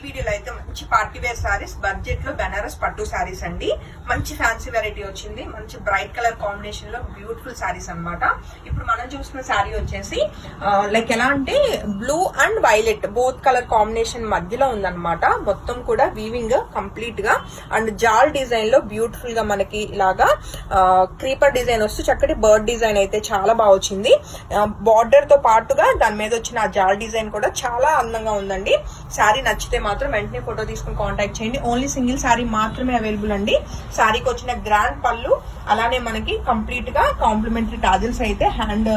వీడియోలో అయితే మంచి పార్టీ వేర్ సారీస్ బడ్జెట్ లో బెనారస్ పట్టు సారీస్ అండి. మంచి ఫ్యాన్సీ వెరైటీ వచ్చింది. మంచి బ్రైట్ కలర్ కాంబినేషన్ లో బ్యూటిఫుల్ సారీస్ అన్నమాట. ఇప్పుడు మనం చూస్తున్న సారీ వచ్చేసి లైక్ ఎలా అంటే blue and violet both colour combination మధ్యలో ఉందన్నమాట. మొత్తం కూడా వీవింగ్ కంప్లీట్ గా అండ్ జాల్ డిజైన్ లో బ్యూటిఫుల్ గా మనకి ఇలాగా క్రీపర్ డిజైన్ వస్తూ చక్కటి బర్డ్ డిజైన్ అయితే చాలా బాగా వచ్చింది. బార్డర్ తో పాటుగా దాని మీద వచ్చిన ఆ జాల్ డిజైన్ కూడా చాలా అందంగా ఉందండి. శారీ నచ్చితే మాత్రం వెంటనే ఫోటో తీసుకుని కాంటాక్ట్ చేయండి. ఓన్లీ సింగిల్ శారీ మాత్రమే అవైలబుల్ అండి. శారీకి వచ్చిన గ్రాండ్ పళ్ళు, అలానే మనకి కంప్లీట్ గా కాంప్లిమెంటరీ టాజిల్స్ అయితే హ్యాండ్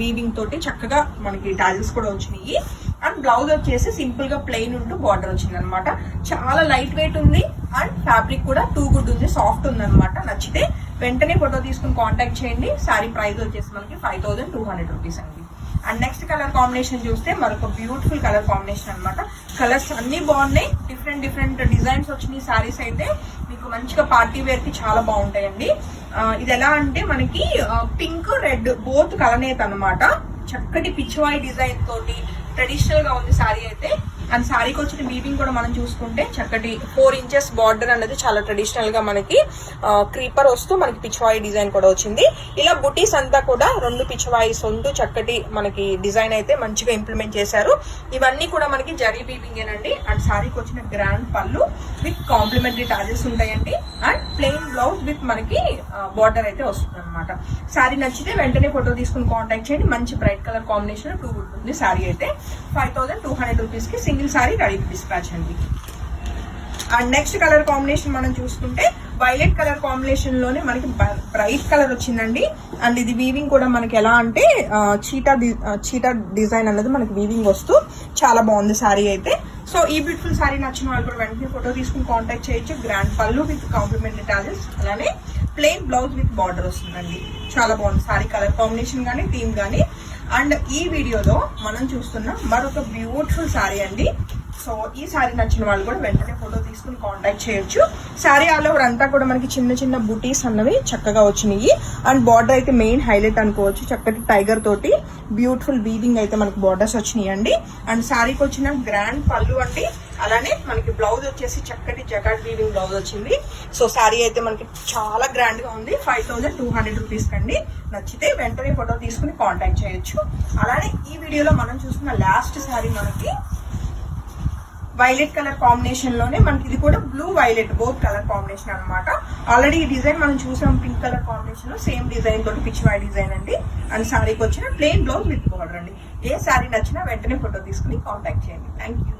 వీవింగ్ తోటి చక్కగా మనకి టాజిల్స్ కూడా వచ్చినాయి. అండ్ బ్లౌజ్ వచ్చేసి సింపుల్ గా ప్లెయిన్ ఉంటూ బార్డర్ వచ్చింది అనమాట. చాలా లైట్ వెయిట్ ఉంది అండ్ ఫ్యాబ్రిక్ కూడా టూ గుడ్ ఉంది, సాఫ్ట్ ఉంది అనమాట. నచ్చితే వెంటనే ఫోటో తీసుకుని కాంటాక్ట్ చేయండి. శారీ ప్రైస్ వచ్చేసి మనకి 5200 రూపీస్ అండి. అండ్ నెక్స్ట్ కలర్ కాంబినేషన్ చూస్తే మరొక బ్యూటిఫుల్ కలర్ కాంబినేషన్ అనమాట. కలర్స్ అన్ని బాగున్నాయి, డిఫరెంట్ డిఫరెంట్ డిజైన్స్ వచ్చినాయి. సారీస్ అయితే మీకు మంచిగా పార్టీ వేర్ కి చాలా బాగుంటాయండి. ఇది ఎలా అంటే మనకి పింక్ రెడ్ బోత్ కలనేత అనమాట. చక్కటి పిచ్వాయి డిజైన్ తోటి ట్రెడిషనల్ గా ఉంది సారీ అయితే. అండ్ సారీకి వచ్చిన వీవింగ్ కూడా మనం చూసుకుంటే చక్కటి 4 ఇంచెస్ బార్డర్ అనేది చాలా ట్రెడిషనల్ గా మనకి క్రీపర్ వస్తూ మనకి పిచ్వాయి డిజైన్ కూడా వచ్చింది. ఇలా బుటీస్ అంతా కూడా 2 పిచ్వాయిస్ ఉంటూ చక్కటి మనకి డిజైన్ అయితే మంచిగా ఇంప్లిమెంట్ చేశారు. ఇవన్నీ కూడా మనకి జరీ వీవింగ్ ఏనండి. అండ్ సారీకి వచ్చిన గ్రాండ్ పళ్ళు విత్ కాంప్లిమెంటరీ టాజెస్ ఉంటాయండి. అండ్ ప్లెయిన్ బ్లౌజ్ విత్ మనకి బార్డర్ అయితే వస్తుంది అనమాట. సారీ నచ్చితే వెంటనే ఫోటో తీసుకుని కాంటాక్ట్ చేయండి. మంచి బ్రైట్ కలర్ కాంబినేషన్ టూ ఉంటుంది. సారీ అయితే 5200 రూపీస్ కి సింగిల్ సారీ రెడీ డిస్పాచ్ అండి. అండ్ నెక్స్ట్ కలర్ కాంబినేషన్ మనం చూసుకుంటే వైలెట్ కలర్ కాంబినేషన్ లోనే మనకి బ్రైట్ కలర్ వచ్చిందండి. అండ్ ఇది వీవింగ్ కూడా మనకి ఎలా అంటే చీటా డిజైన్ అనేది మనకి వీవింగ్ వస్తూ చాలా బాగుంది సారీ అయితే. సో ఈ బ్యూటిఫుల్ సారీ నచ్చిన వాళ్ళు కూడా వెంటనే ఫోటో తీసుకుని కాంటాక్ట్ చేయొచ్చు. గ్రాండ్ పళ్ళు విత్ కాంప్లిమెంటరీ టాజెస్, అలానే ప్లెయిన్ బ్లౌజ్ విత్ బార్డర్ వస్తుందండి. చాలా బాగుంది సారీ కలర్ కాంబినేషన్ కానీ థీమ్ కానీ. అండ్ ఈ వీడియోలో మనం చూస్తున్న మరొక బ్యూటిఫుల్ సారీ అండి. సో ఈ సారీ నచ్చిన వాళ్ళు కూడా వెంటనే ఫోటో తీసుకుని కాంటాక్ట్ చేయొచ్చు. సారీ ఆల్ ఓవర్ అంతా కూడా మనకి చిన్న చిన్న బూటీస్ అన్నవి చక్కగా వచ్చినాయి. అండ్ బార్డర్ అయితే మెయిన్ హైలైట్ అనుకోవచ్చు. చక్కటి టైగర్ తోటి బ్యూటిఫుల్ వీవింగ్ అయితే మనకి బార్డర్స్ వచ్చినాయి అండి. అండ్ సారీకి వచ్చిన గ్రాండ్ పళ్ళు అండి. అలానే మనకి బ్లౌజ్ వచ్చేసి చక్కటి జకాట్ వీవింగ్ బ్లౌజ్ వచ్చింది. సో సారీ అయితే మనకి చాలా గ్రాండ్ గా ఉంది. 5200 రూపీస్ కండి. నచ్చితే వెంటనే ఫోటో తీసుకుని కాంటాక్ట్ చేయొచ్చు. అలానే ఈ వీడియోలో మనం చూస్తున్న లాస్ట్ సారీ మనకి వైలెట్ కలర్ కాంబినేషన్ లోనే మనకి ఇది కూడా blue violet both colour combination అనమాట. ఆల్రెడీ ఈ డిజైన్ మనం చూసాం పింక్ కలర్ కాంబినేషన్ లో, సేమ్ డిజైన్ తోటి పిచ్వాయి డిజైన్ అండి. అండ్ సారీకి వచ్చిన ప్లెయిన్ బ్లౌజ్ విత్ బార్డర్ అండి. ఏ సారీ నచ్చినా వెంటనే ఫోటో తీసుకుని కాంటాక్ట్ చేయండి. Thank you.